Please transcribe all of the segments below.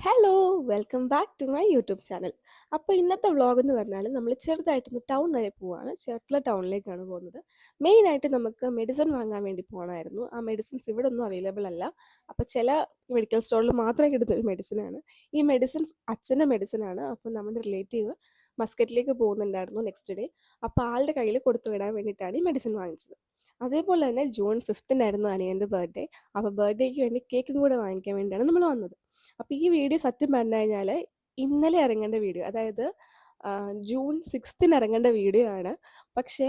Hello! Welcome back to my YouTube channel. അപ്പോൾ ഇന്നത്തെ vlog എന്ന് പറഞ്ഞാൽ നമ്മൾ ചെറുതായിട്ടൊന്ന് ടൗൺ വരെ പോവാണ്. ചേർത്തല ടൗണിലേക്കാണ് പോകുന്നത്. മെയിനായിട്ട് നമുക്ക് മെഡിസിൻ വാങ്ങാൻ വേണ്ടി പോകണമായിരുന്നു. ആ മെഡിസിൻസ് ഇവിടെ ഒന്നും അവൈലബിൾ അല്ല. അപ്പോൾ ചില മെഡിക്കൽ സ്റ്റോറിൽ മാത്രം കിട്ടുന്ന ഒരു മെഡിസിനാണ്. ഈ മെഡിസിൻ അച്ഛൻ്റെ മെഡിസിനാണ്. അപ്പോൾ നമ്മുടെ റിലേറ്റീവ് മസ്കറ്റിലേക്ക് പോകുന്നുണ്ടായിരുന്നു നെക്സ്റ്റ് ഡേ. അപ്പോൾ ആളുടെ കയ്യിൽ കൊടുത്തു വിടാൻ വേണ്ടിയിട്ടാണ് ഈ മെഡിസിൻ വാങ്ങിച്ചത്. അതേപോലെ തന്നെ ജൂൺ 5-നായിരുന്നു അനിയൻ്റെ ബർത്ത്ഡേ. അപ്പോൾ ബർത്ത്ഡേക്ക് വേണ്ടി കേക്കും കൂടെ വാങ്ങിക്കാൻ വേണ്ടിയാണ് നമ്മൾ വന്നത്. അപ്പോൾ ഈ വീഡിയോ സത്യം പറഞ്ഞു കഴിഞ്ഞാൽ ഇന്നലെ ഇറങ്ങേണ്ട വീഡിയോ, അതായത് ജൂൺ 6-ന് ഇറങ്ങേണ്ട വീഡിയോ ആണ്. പക്ഷേ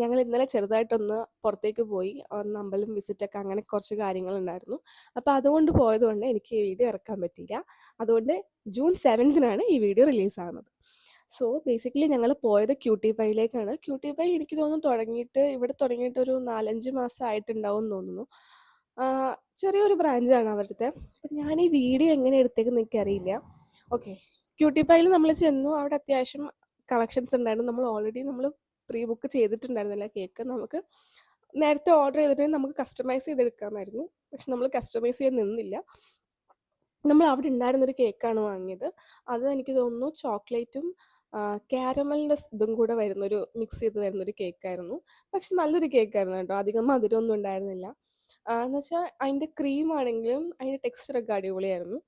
ഞങ്ങൾ ഇന്നലെ ചെറുതായിട്ടൊന്ന് പുറത്തേക്ക് പോയി. ഒന്ന് അമ്പലം വിസിറ്റൊക്കെ, അങ്ങനെ കുറച്ച് കാര്യങ്ങളുണ്ടായിരുന്നു. അപ്പോൾ അതുകൊണ്ട് പോയതുകൊണ്ട് എനിക്ക് ഈ വീഡിയോ ഇറക്കാൻ പറ്റിയില്ല. അതുകൊണ്ട് ജൂൺ 7-നാണ് ഈ വീഡിയോ റിലീസാകുന്നത്. സോ ബേസിക്കലി ഞങ്ങൾ പോയത് ക്യൂട്ടി പൈയിലേക്കാണ്. ക്യൂട്ടി പൈ എനിക്ക് തോന്നുന്നു ഇവിടെ തുടങ്ങിയിട്ട് ഒരു 4-5 മാസം ആയിട്ടുണ്ടാവും എന്ന് തോന്നുന്നു. ചെറിയൊരു ബ്രാഞ്ചാണ് അവരുടത്തെ. അപ്പം ഞാൻ ഈ വീഡിയോ എങ്ങനെ എടുത്തേക്കെന്ന് എനിക്കറിയില്ല. ഓക്കെ, ക്യൂട്ടി പൈയിൽ നമ്മൾ ചെന്നു. അവിടെ അത്യാവശ്യം കളക്ഷൻസ് ഉണ്ടായിരുന്നു. നമ്മൾ പ്രീ ബുക്ക് ചെയ്തിട്ടുണ്ടായിരുന്നില്ല കേക്ക്. നമുക്ക് നേരത്തെ ഓർഡർ ചെയ്തിട്ടുണ്ടെങ്കിൽ നമുക്ക് കസ്റ്റമൈസ് ചെയ്തെടുക്കാമായിരുന്നു. പക്ഷെ നമ്മൾ കസ്റ്റമൈസ് ചെയ്യാൻ നിന്നില്ല. നമ്മൾ അവിടെ ഉണ്ടായിരുന്നൊരു കേക്കാണ് വാങ്ങിയത്. അത് എനിക്ക് തോന്നുന്നു ചോക്ലേറ്റും ക്യാരമലിൻ്റെ ഇതും കൂടെ വരുന്നൊരു മിക്സ് ചെയ്ത് വരുന്നൊരു കേക്കായിരുന്നു. പക്ഷെ നല്ലൊരു കേക്കായിരുന്നു കേട്ടോ. അധികം മധുരമൊന്നും ഉണ്ടായിരുന്നില്ല. എന്ന് വെച്ചാൽ അതിൻ്റെ ക്രീമാണെങ്കിലും അതിൻ്റെ ടെക്സ്ചറൊക്കെ അടിപൊളിയായിരുന്നു.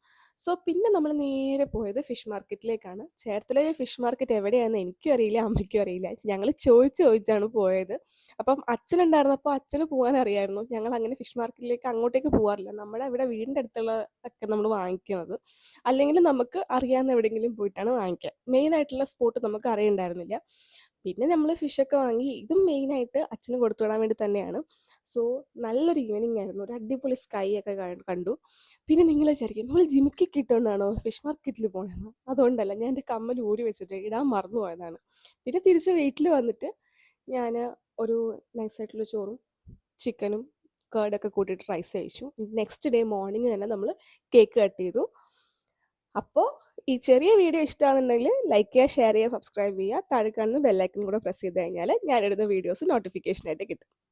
സോ പിന്നെ നമ്മൾ നേരെ പോയത് ഫിഷ് മാർക്കറ്റിലേക്കാണ്. ചേർത്തലയിലെ ഫിഷ് മാർക്കറ്റ് എവിടെയാണെന്ന് എനിക്കും അറിയില്ല, അമ്മയ്ക്കും അറിയില്ല. ഞങ്ങൾ ചോദിച്ചാണ് പോയത്. അപ്പം അച്ഛനുണ്ടായിരുന്നപ്പോൾ അച്ഛന് പോകാൻ അറിയായിരുന്നു. ഞങ്ങളങ്ങനെ ഫിഷ് മാർക്കറ്റിലേക്ക് അങ്ങോട്ടേക്ക് പോകാറില്ല. നമ്മുടെ ഇവിടെ വീടിൻ്റെ അടുത്തുള്ള ഒക്കെ നമ്മൾ വാങ്ങിക്കുന്നത്. അല്ലെങ്കിൽ നമുക്ക് അറിയാവുന്ന എവിടെയെങ്കിലും പോയിട്ടാണ് വാങ്ങിക്കുക. മെയിനായിട്ടുള്ള സ്പോട്ട് നമുക്ക് അറിയണ്ടായിരുന്നില്ല. പിന്നെ നമ്മൾ ഫിഷൊക്കെ വാങ്ങി. ഇതും മെയിനായിട്ട് അച്ഛന് കൊടുത്തു വിടാൻ വേണ്ടി തന്നെയാണ്. സോ നല്ലൊരു ഈവനിങ് ആയിരുന്നു. ഒരു അടിപൊളി സ്കൈ ഒക്കെ കണ്ടു. പിന്നെ നിങ്ങൾ വിചാരിക്കും നമ്മൾ ജിമിക്കൊക്കെ ഇട്ടുകൊണ്ടാണോ ഫിഷ് മാർക്കറ്റിൽ പോകണമെന്ന്? അതുകൊണ്ടല്ല, ഞാൻ എൻ്റെ കമ്മൽ ഊരി വെച്ചിട്ട് ഇടാൻ മറന്നു പോയതാണ്. പിന്നെ തിരിച്ച് വീട്ടിൽ വന്നിട്ട് ഞാൻ ഒരു നൈസായിട്ടുള്ള ചോറും ചിക്കനും കേർഡൊക്കെ കൂട്ടിയിട്ട് റൈസ് കഴിച്ചു. നെക്സ്റ്റ് ഡേ മോർണിംഗ് തന്നെ നമ്മൾ കേക്ക് കട്ട് ചെയ്തു. അപ്പോൾ ഈ ചെറിയ വീഡിയോ ഇഷ്ടമാണെന്നുണ്ടെങ്കിൽ ലൈക്ക് ചെയ്യുക, ഷെയർ ചെയ്യുക, സബ്സ്ക്രൈബ് ചെയ്യുക. താഴെ കാണുന്ന ബെല്ലൈക്കൺ കൂടെ പ്രസ് ചെയ്ത് കഴിഞ്ഞാൽ ഞാനിടുന്ന വീഡിയോസ് നോട്ടിഫിക്കേഷനായിട്ട് കിട്ടും.